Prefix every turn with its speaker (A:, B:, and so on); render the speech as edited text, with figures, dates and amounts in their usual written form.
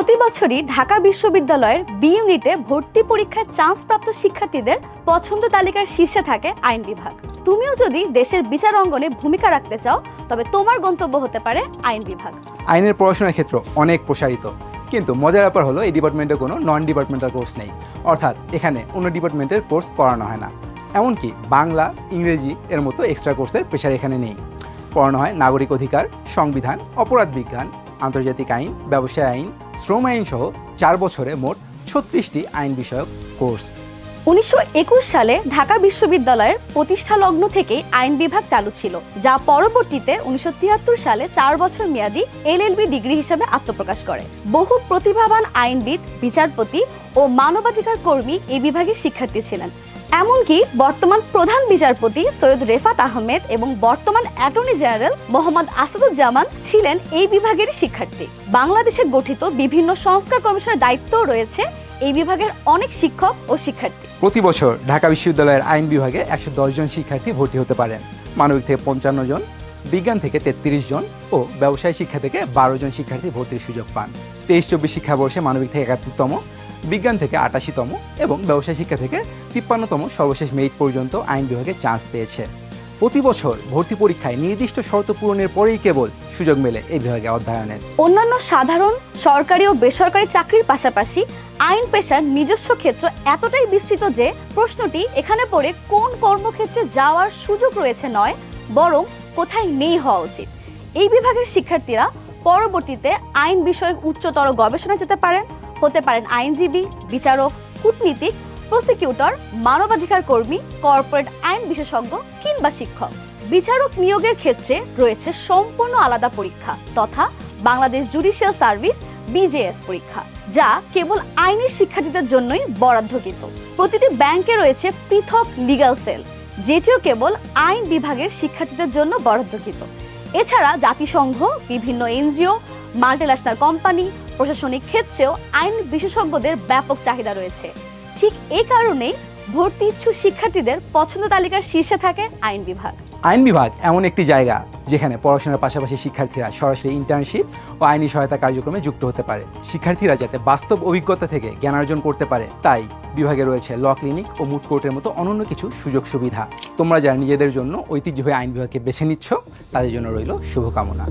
A: প্রতি বছরই ঢাকা বিশ্ববিদ্যালয়ের বি ইউনিটে ভর্তি পরীক্ষায় চান্সপ্রাপ্ত শিক্ষার্থীদের পছন্দ তালিকার শীর্ষে থাকে আইন বিভাগ। তুমিও যদি দেশের বিচার অঙ্গনে ভূমিকা রাখতে চাও তবে তোমার গন্তব্য হতে পারে আইন বিভাগ।
B: আইনের পড়াশোনার ক্ষেত্র অনেক প্রসারিত, কিন্তু মজার ব্যাপার হলো এই ডিপার্টমেন্টে কোনো নন ডিপার্টমেন্টাল কোর্স নেই, অর্থাৎ এখানে অন্য ডিপার্টমেন্টের কোর্স করানো হয় না। এমনকি বাংলা, ইংরেজি এর মতো এক্সট্রা কোর্সের প্রেশার এখানে নেই। পড়ানো হয় নাগরিক অধিকার, সংবিধান, অপরাধ বিজ্ঞান, আন্তর্জাতিক আইন, ব্যবসায় আইন, শ্রম আইন সহ 4 বছরে মোট 36টি আইন বিষয়ক কোর্স।
A: 1921 সালে ঢাকা বিশ্ববিদ্যালয়ের প্রতিষ্ঠা লগ্ন থেকেই আইন বিভাগ চালু ছিল, যা পরবর্তীতে 1973 সালে 4 বছর মেয়াদী LLB ডিগ্রি হিসেবে আত্মপ্রকাশ করে। বহু প্রতিভাবান আইনবিদ, বিচারপতি ও মানবাধিকার কর্মী এই বিভাগের শিক্ষার্থী ছিলেন। এমনকি বর্তমান প্রধান বিচারপতি সৈয়দ রেফাত আহমেদ এবং বর্তমান অ্যাটর্নি জেনারেল মোহাম্মদ আসাদুজ্জামান ছিলেন এই বিভাগের শিক্ষার্থী। বাংলাদেশে গঠিত বিভিন্ন সংস্কার কমিশনের দায়িত্বও রয়েছে এই বিভাগের অনেক শিক্ষক ও শিক্ষার্থী।
B: প্রতি বছর ঢাকা বিশ্ববিদ্যালয়ের আইন বিভাগে 110 জন শিক্ষার্থী ভর্তি হতে পারেন। মানবিক থেকে 55 জন, বিজ্ঞান থেকে 33 জন ও ব্যবসায় শিক্ষা থেকে 12 জন শিক্ষার্থী ভর্তির সুযোগ পান। 23-24 শিক্ষাবর্ষে মানবিক থেকে 71তম, বিজ্ঞান থেকে 88তম এবং ব্যবসায় শিক্ষা থেকে 53তম সর্বশেষ মেরিট পর্যন্ত আইন বিভাগে চান্স পেয়েছে। প্রতি বছর ভর্তি পরীক্ষায় নির্দিষ্ট শর্ত পূরণের পরেই কেবল সুযোগ মেলে এই বিভাগে অধ্যয়নের।
A: অন্যান্য সাধারণ সরকারি ও বেসরকারি চাকরির পাশাপাশি আইন পেশার নিজস্ব ক্ষেত্র এতটাই বিস্তৃত যে প্রশ্নটি এখানে পড়ে কোন কর্মক্ষেত্রে যাওয়ার সুযোগ রয়েছে নয়, বরং কোথায় নেই হওয়া উচিত। এই বিভাগের শিক্ষার্থীরা পরবর্তীতে আইন বিষয়ক উচ্চতর গবেষণায় যেতে পারেন, হতে পারেন আইনজীবী, বিচারক, কূটনীতিক, প্রসিকিউটর, মানবাধিকার কর্মী, কর্পোরেট আইন বিশেষজ্ঞ কিংবা শিক্ষক। বিচারক নিয়োগের ক্ষেত্রে রয়েছে সম্পূর্ণ আলাদা পরীক্ষা তথা বাংলাদেশ জুডিশিয়াল সার্ভিস BJS পরীক্ষা, যা কেবল আইনের শিক্ষার্থীদের জন্যই বরাদ্দকৃত। প্রতিটি ব্যাংকে রয়েছে পৃথক লিগ্যাল সেল, যেটিও কেবল আইন বিভাগের শিক্ষার্থীদের জন্য বরাদ্দকৃত। এছাড়া জাতিসংঘ, বিভিন্ন NGO, মাল্টিন্যাশনাল কোম্পানি, প্রশাসনিক ক্ষেত্রেও আইন বিশেষজ্ঞদের ব্যাপক চাহিদা রয়েছে। ঠিক এই কারণেই ভর্তি ইচ্ছুক শিক্ষার্থীদের পছন্দ তালিকার শীর্ষে থাকে আইন বিভাগ।
B: আইন বিভাগ এমন একটি জায়গা যেখানে পড়াশোনার পাশাপাশি শিক্ষার্থীরা সরাসরি ইন্টার্নশিপ ও আইনি সহায়তা কার্যক্রমে যুক্ত হতে পারে। শিক্ষার্থীরা যাতে বাস্তব অভিজ্ঞতা থেকে জ্ঞানার্জন করতে পারে, তাই বিভাগে রয়েছে ল ক্লিনিক ও মুট কোর্টের মতো অনন্য কিছু সুযোগ সুবিধা। তোমরা যারা নিজেদের জন্য ঐতিহ্যবাহী আইন বিভাগকে বেছে নিচ্ছ, তাদের জন্য রইল শুভকামনা।